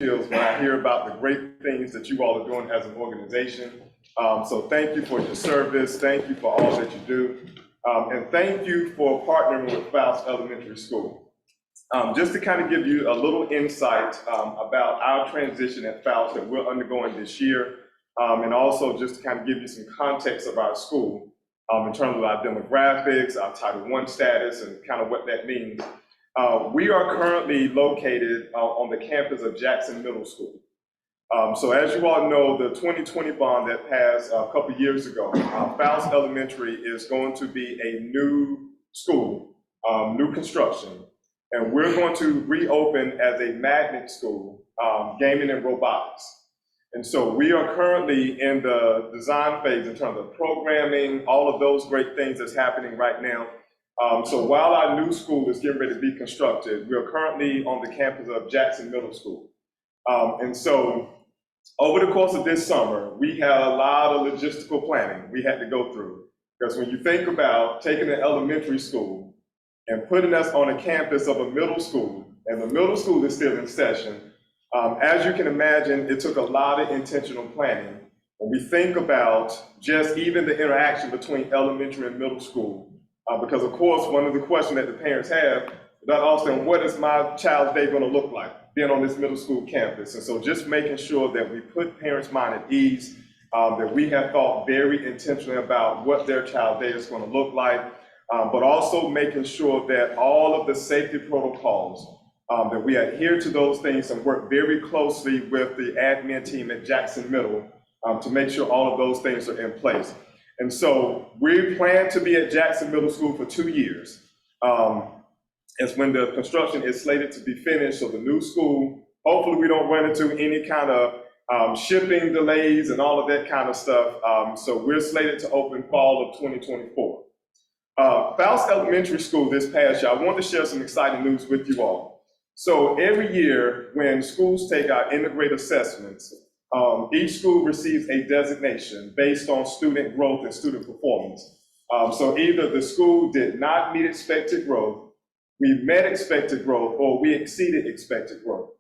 feels when I hear about the great things that you all are doing as an organization. So thank you for your service. Thank you for all that you do. And thank you for partnering with Faust Elementary School. Just to kind of give you a little insight about our transition at Faust that we're undergoing this year, and also just to kind of give you some context of our school in terms of our demographics, our Title I status, and kind of what that means. We are currently located on the campus of Jackson Middle School. So as you all know, the 2020 bond that passed a couple years ago, Faust Elementary is going to be a new school, new construction. And we're going to reopen as a magnet school, gaming and robotics. And so we are currently in the design phase in terms of programming, all of those great things that's happening right now. So while our new school is getting ready to be constructed, we are currently on the campus of Jackson Middle School. And so over the course of this summer, we had a lot of logistical planning we had to go through. Because when you think about taking an elementary school and putting us on a campus of a middle school, and the middle school is still in session, as you can imagine, it took a lot of intentional planning. When we think about just even the interaction between elementary and middle school, because of course, one of the questions that the parents have about Alston, what is my child's day gonna look like being on this middle school campus? And so just making sure that we put parents' mind at ease, that we have thought very intentionally about what their child's day is gonna look like, but also making sure that all of the safety protocols, that we adhere to those things and work very closely with the admin team at Jackson Middle to make sure all of those things are in place. And so we plan to be at Jackson Middle School for 2 years. It's when the construction is slated to be finished. So the new school, hopefully we don't run into any kind of shipping delays and all of that kind of stuff. So we're slated to open fall of 2024. Faust Elementary School this past year, I want to share some exciting news with you all. So every year when schools take our integrated assessments, each school receives a designation based on student growth and student performance. So either the school did not meet expected growth, we met expected growth, or we exceeded expected growth.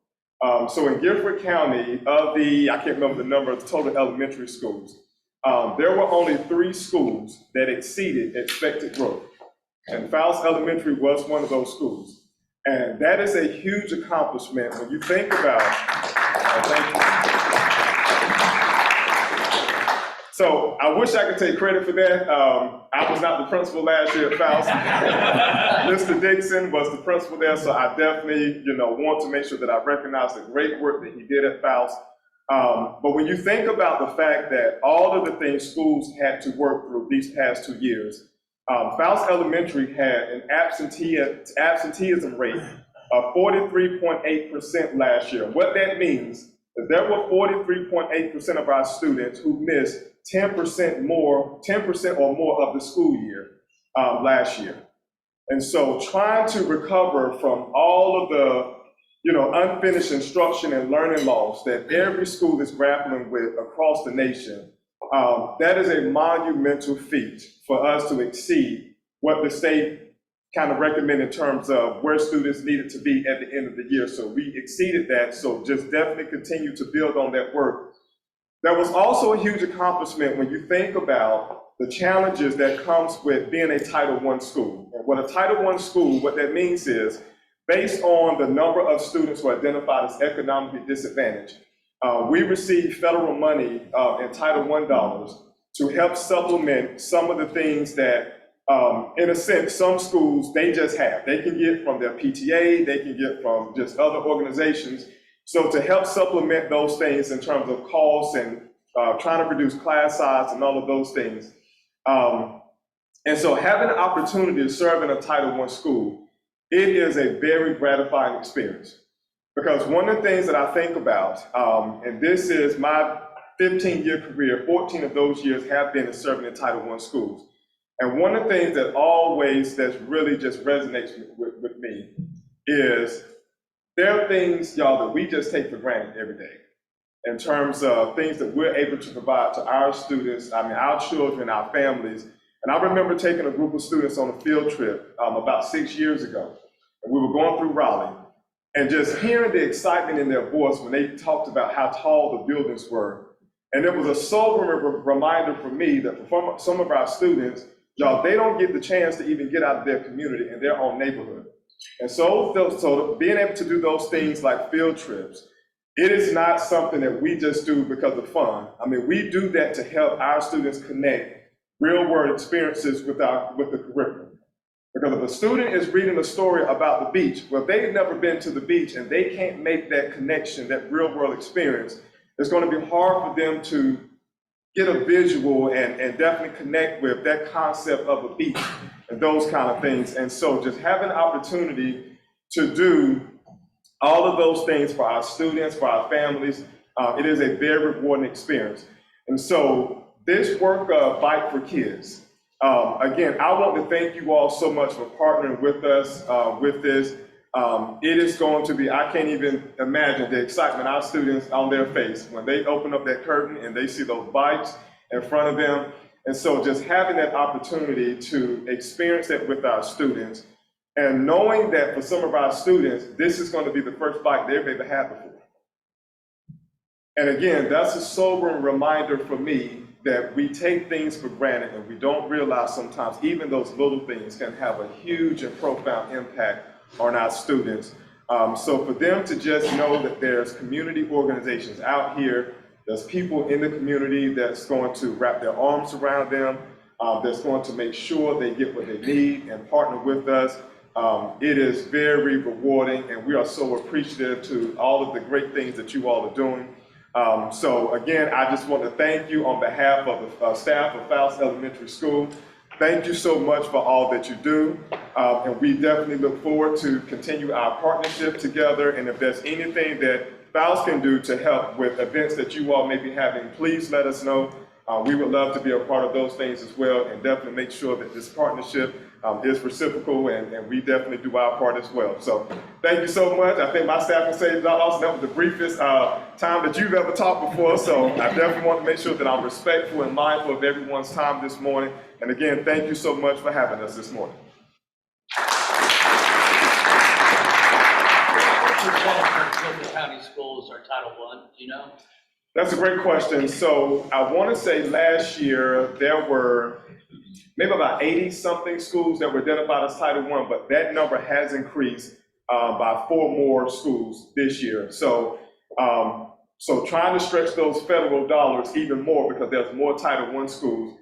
So in Guilford County, of the, I can't remember the number of the total elementary schools, there were only 3 schools that exceeded expected growth. And Faust Elementary was one of those schools. And that is a huge accomplishment when you think about, thank you. So I wish I could take credit for that. I was not the principal last year at Faust. Mr. Dixon was the principal there, so I definitely, want to make sure that I recognize the great work that he did at Faust. But when you think about the fact that all of the things schools had to work through these past 2 years, Faust Elementary had an absenteeism rate of 43.8% last year. What that means is there were 43.8% of our students who missed 10% or more of the school year last year. And so trying to recover from all of the unfinished instruction and learning loss that every school is grappling with across the nation, that is a monumental feat for us to exceed what the state kind of recommended in terms of where students needed to be at the end of the year. So we exceeded that, so just definitely continue to build on that work. There was also a huge accomplishment when you think about the challenges that comes with being a Title I school. And what a Title I school, what that means is, based on the number of students who are identified as economically disadvantaged, we receive federal money in Title I dollars to help supplement some of the things that, in a sense, some schools, they just have. They can get from their PTA, they can get from just other organizations. So to help supplement those things in terms of costs and trying to reduce class size and all of those things. And so having the opportunity to serve in a Title I school, it is a very gratifying experience. Because one of the things that I think about, and this is my 15-year career, 14 of those years have been serving in Title I schools. And one of the things that really just resonates with me is there are things, y'all, that we just take for granted every day in terms of things that we're able to provide to our students, our children, our families. And I remember taking a group of students on a field trip about 6 years ago. And we were going through Raleigh. And just hearing the excitement in their voice when they talked about how tall the buildings were. And it was a sobering reminder for me that for some of our students, y'all, they don't get the chance to even get out of their community and their own neighborhood. And so being able to do those things like field trips, it is not something that we just do because of fun. I mean, we do that to help our students connect real world experiences with the curriculum. Because if a student is reading a story about the beach, well, they've never been to the beach and they can't make that connection, that real world experience, it's going to be hard for them to get a visual and definitely connect with that concept of a beach and those kind of things. And so just having the opportunity to do all of those things for our students, for our families, it is a very rewarding experience. And so this work of Bike for Kids, again, I want to thank you all so much for partnering with us with this. It is going to be, I can't even imagine the excitement our students on their face when they open up that curtain and they see those bikes in front of them. And so just having that opportunity to experience that with our students and knowing that for some of our students, this is going to be the first bike they've ever had before. And again, that's a sobering reminder for me that we take things for granted and we don't realize sometimes even those little things can have a huge and profound impact on our students. So for them to just know that there's community organizations out here, there's people in the community that's going to wrap their arms around them, that's going to make sure they get what they need and partner with us. It is very rewarding and we are so appreciative to all of the great things that you all are doing. So again, I just want to thank you on behalf of the staff of Faust Elementary School. Thank you so much for all that you do. And we definitely look forward to continue our partnership together. And if there's anything that Faust can do to help with events that you all may be having, please let us know. We would love to be a part of those things as well and definitely make sure that this partnership is reciprocal and we definitely do our part as well. So thank you so much. I think my staff can say, Dr. Alston, that was the briefest time that you've ever taught before. So I definitely want to make sure that I'm respectful and mindful of everyone's time this morning. And again, thank you so much for having us this morning. The county schools are Title I, do you know? That's a great question. So I want to say last year there were maybe about 80-something schools that were identified as Title I, but that number has increased by 4 more schools this year. So, so trying to stretch those federal dollars even more because there's more Title I schools.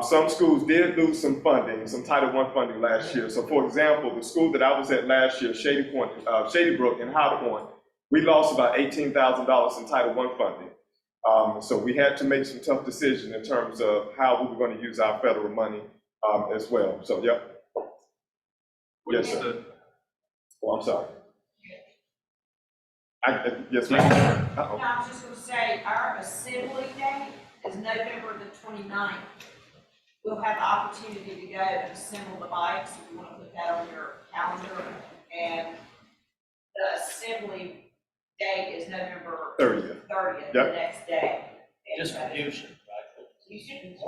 Some schools did lose some funding, some Title I funding last year. So for example, the school that I was at last year, Shady Brook in High Point, we lost about $18,000 in Title I funding. So we had to make some tough decisions in terms of how we were going to use our federal money as well. So, yep. Yes, sir. Oh, I'm sorry. Yes, ma'am. No, I was just going to say, our assembly date is November the 29th. We'll have the opportunity to go and assemble the bikes if you want to put that on your calendar. And the assembly date is November 30th. Yep. The next day. Distribution,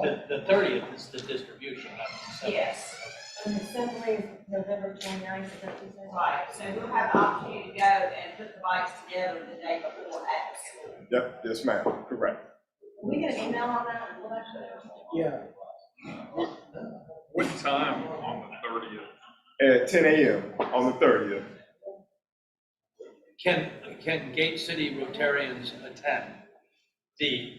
right? The 30th is the distribution, not the 7th. Yes. And the assembly is November 29th, is that what you said? Right, so we'll have the opportunity to go and put the bikes together the day before at the school. Yep, yes, ma'am, correct. Can we get an email on that? Yeah. What time on the 30th? At 10 a.m. on the 30th. Can Gate City Rotarians attend the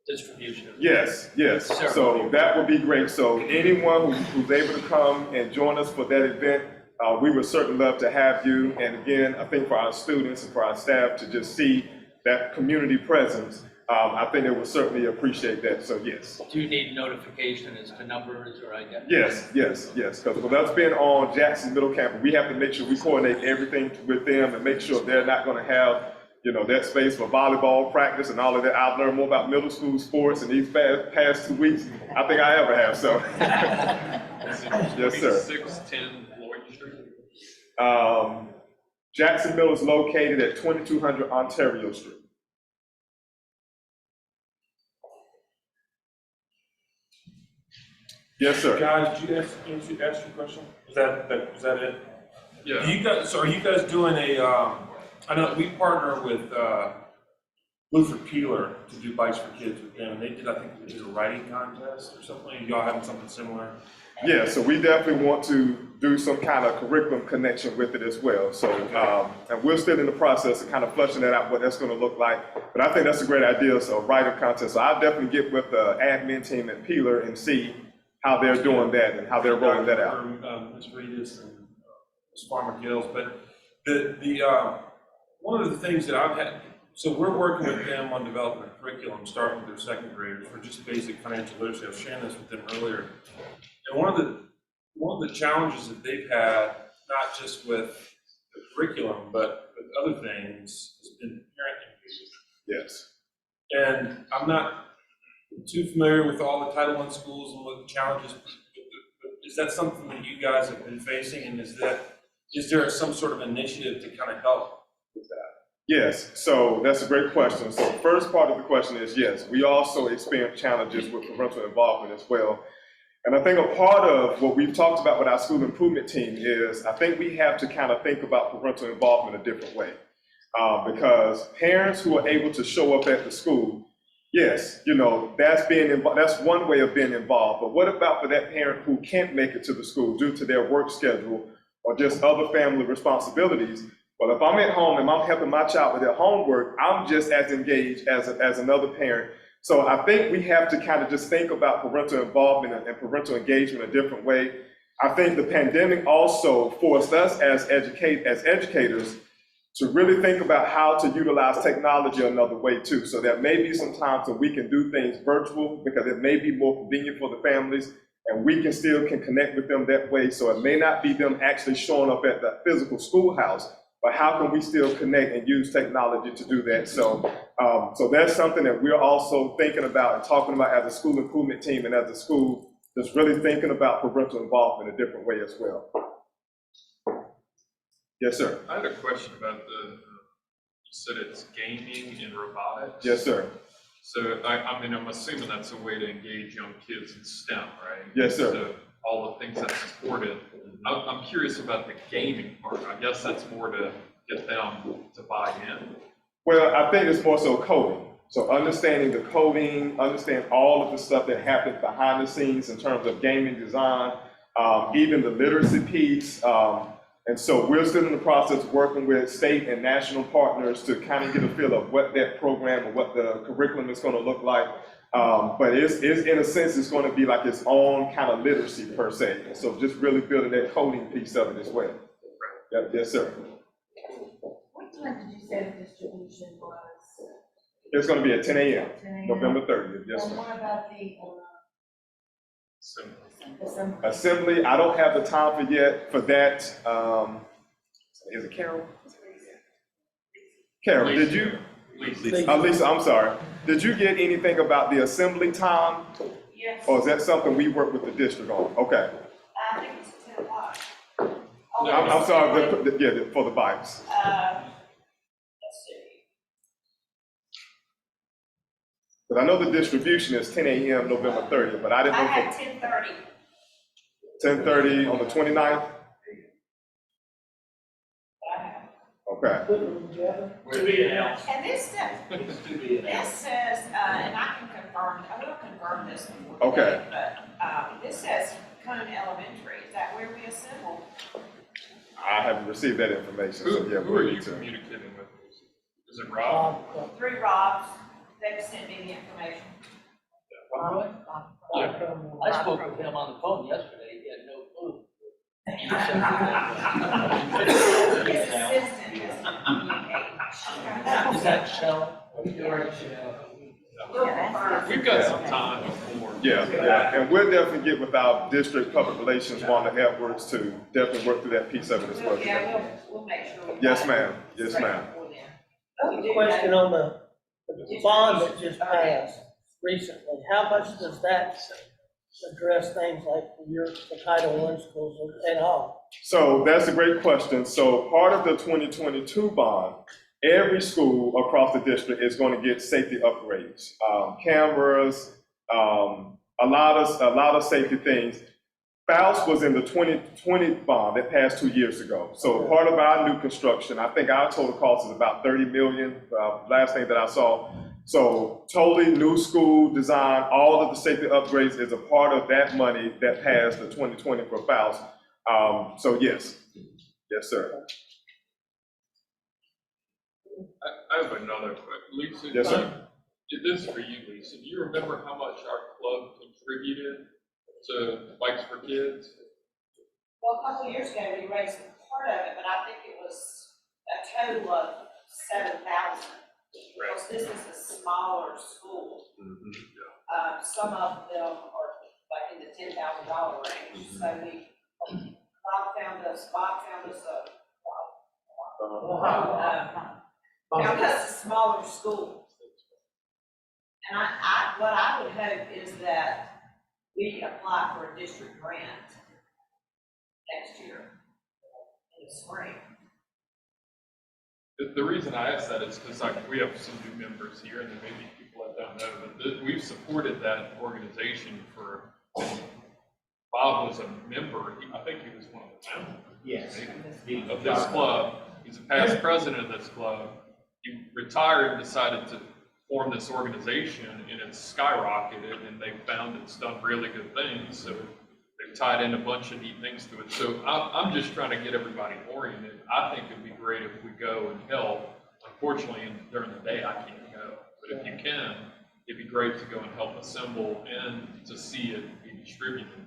distribution? Yes, yes. Ceremony. So that would be great. So anyone who's able to come and join us for that event, we would certainly love to have you. And again, I think for our students and for our staff to just see that community presence, I think they will certainly appreciate that. So yes. Do you need notification as to numbers or identity? Yes, yes, yes. Because with us being on Jackson Middle Campus, we have to make sure we coordinate everything with them and make sure they're not going to have, you know, that space for volleyball practice and all of that. I've learned more about middle school sports in these past 2 weeks I think I ever have. So, yes, sir. 2610 Lloyd Street. Jackson Middle is located at 2200 Ontario Street. Yes, sir. Guys, did you ask your question? Is that it? Yeah. So are you guys doing I know we partner with Luther Peeler to do Bikes for Kids with them, and they did, I think, they did a writing contest or something. Y'all having something similar? Yeah, so we definitely want to do some kind of curriculum connection with it as well. So, and we're still in the process of kind of fleshing that out, what that's going to look like. But I think that's a great idea, so writing contest. So I'll definitely get with the admin team at Peeler and see how they're doing that and how they're rolling that out. Ms. Reedus and Ms. Farmer Gills, but one of the things that I've had, so we're working with them on developing a curriculum, starting with their second graders for just basic financial literacy. I was sharing this with them earlier. And one of the challenges that they've had, not just with the curriculum, but with other things, has been parent engagement. Yes. And I'm not too familiar with all the Title I schools and what the challenges, but is that something that you guys have been facing, and is there some sort of initiative to kind of help with that? Yes, so that's a great question. So the first part of the question is, yes, we also experience challenges with parental involvement as well. And I think a part of what we've talked about with our school improvement team is, I think we have to kind of think about parental involvement a different way. Because parents who are able to show up at the school, yes, that's one way of being involved. But what about for that parent who can't make it to the school due to their work schedule or just other family responsibilities? Well, if I'm at home and I'm helping my child with their homework, I'm just as engaged as another parent. So I think we have to kind of just think about parental involvement and parental engagement a different way. I think the pandemic also forced us as educators to really think about how to utilize technology another way too. So there may be some times when we can do things virtual because it may be more convenient for the families, and we can connect with them that way. So it may not be them actually showing up at the physical schoolhouse, but how can we still connect and use technology to do that? So, so that's something that we're also thinking about and talking about as a school improvement team and as a school, just really thinking about parental involvement a different way as well. Yes, sir. I had a question about you said it's gaming and robotics? Yes, sir. So, I'm assuming that's a way to engage young kids in STEM, right? Yes, sir. So all the things that support it. I'm curious about the gaming part. I guess that's more to get them to buy in. Well, I think it's more so coding. So understanding the coding, understand all of the stuff that happens behind the scenes in terms of gaming design, even the literacy piece. And so we're still in the process of working with state and national partners to kind of get a feel of what that program or what the curriculum is going to look like. But it's in a sense, it's going to be like its own kind of literacy per se. And so just really building that coding piece of it as well. Yep, yes, sir. What time did you say the distribution was? It's going to be at 10 a.m. 10 a.m.? November 30th. Yes, And sir. what about the assembly? Assembly, I don't have the time for yet for that. Is it Carol? Carol, did you? Lisa, I'm sorry. Did you get anything about the assembly time? Yes, Or is that something we work with the district on? Okay. I think it's 10 o'clock. No, I'm sorry, for the bikes. Let's see. But I know the distribution is 10 a.m. November 30th, but I didn't I know had for 10:30. 10:30 on the 29th? Okay. To be announced. And this says, It's to be announced. this says, and I can confirm, I will confirm this before Okay. today, but, this says Cone Elementary, is that where we assemble? I haven't received that information, so yeah, Who are we're you to. communicating with? Is it Rob? Through Rob's, they've sent me the information. I spoke with him on the phone yesterday, he had no clue. His assistant is communicating. Is that Shell? We'll confirm. We've got some time before. Yeah, and we'll definitely get with our district public relations, Wanda Edwards, to definitely work through that piece of it as well. Yeah, we'll make sure. we Yes, got it ma'am. Yes, straight ma'am. before then. We do Question know- on the bond that just passed recently, how much does that address things like the Title I schools at all? So that's a great question. So part of the 2022 bond, every school across the district is going to get safety upgrades, cameras, a lot of safety things. Faust was in the 2020 bond that passed 2 years ago. So part of our new construction, I think our total cost is about 30 million, last thing that I saw. So totally new school design, all of the safety upgrades is a part of that money that passed the 2020 for Faust. So yes, yes, sir. I have another question. Lisa, Yes, sir. this is for you, Lisa. Do you remember how much our club contributed to Bikes for Kids? Well, a couple of years ago, we raised part of it, but I think it was a total of 7,000. Because this is a smaller school. Some of them are like in the $10,000 range. So Bob found us found us a smaller school. And what I would hope is that we can apply for a district grant next year in the spring. The reason I ask that is because we have some new members here, and there may be people that don't know, but we've supported that organization for, Bob was a member, I think he was one of the founders. Yes. Of this club. He's a past president of this club. He retired and decided to form this organization, and it's skyrocketed, and they've found it's done really good things. So they've tied in a bunch of neat things to it. So I'm just trying to get everybody oriented. I think it'd be great if we go and help. Unfortunately, during the day, I can't go. But if you can, it'd be great to go and help assemble and to see it be distributed.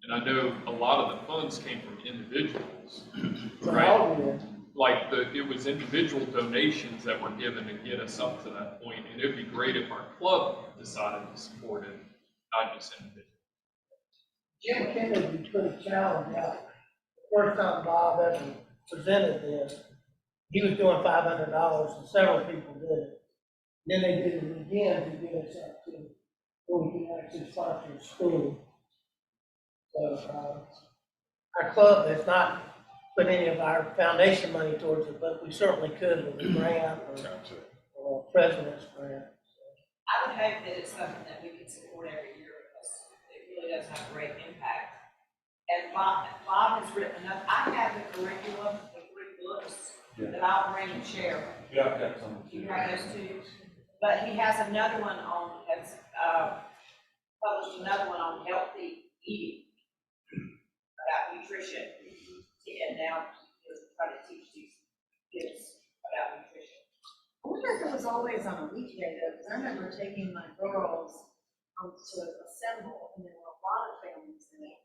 And I know a lot of the funds came from individuals, right? Like it was individual donations that were given to get us up to that point. And it'd be great if our club decided to support it, not just individuals. Jim Kennedy put a challenge out. The first time Bob ever presented this, he was doing $500 and several people did it. Then they did it again to get us up to where we can actually sponsor a school. So, our club has not put any of our foundation money towards it, but we certainly could with a grant or a president's grant. I would hope that it's something that we can support every year because it really does have a great impact. And Bob has written enough. I have the curriculum, the 3 books that I'll bring and share. Yeah, I've got some. You have those too. But he has another one has published another one on healthy eating, about nutrition. And now he's trying to teach these kids about nutrition. I wonder if it was always on a weekday though, because I remember taking my girls to assemble, and there were a lot of families in it.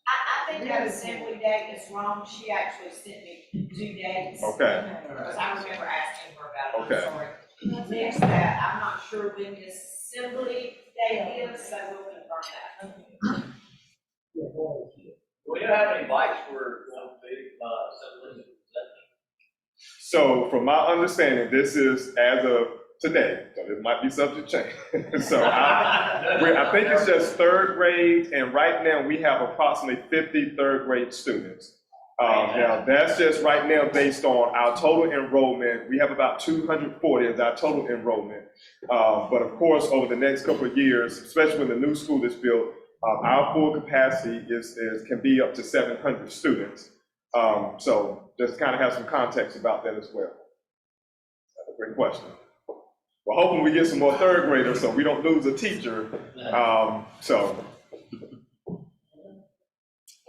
I think that assembly date is wrong. She actually sent me 2 dates. Okay. Because I remember asking her about it, Okay. I'm sorry. Next that, I'm not sure when the assembly date is, so we'll confirm that. Do we know how many bikes we're going to be assembling? So from my understanding, this is as of today, so it might be subject to change. So I think it's just 3rd grade, and right now we have approximately 50 3rd grade students. Now that's just right now based on our total enrollment. We have about 240 as our total enrollment. But of course, over the next couple of years, especially when the new school is built, our full capacity can be up to 700 students. So just kind of have some context about that as well. That's a great question. We're hoping we get some more 3rd graders so we don't lose a teacher.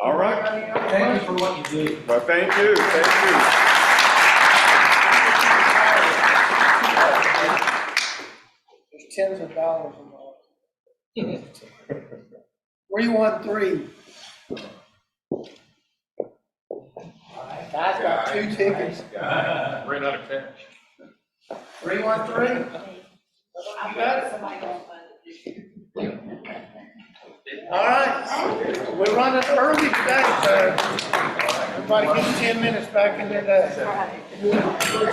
All right. Thank you for what you do. Well, thank you. There's tens of dollars involved. Where you want 3? Guys got 2 tickets. Ran out of cash. 3 want 3? I bet somebody else funded this year. All right, we're running early today, so everybody get 10 minutes back in their day.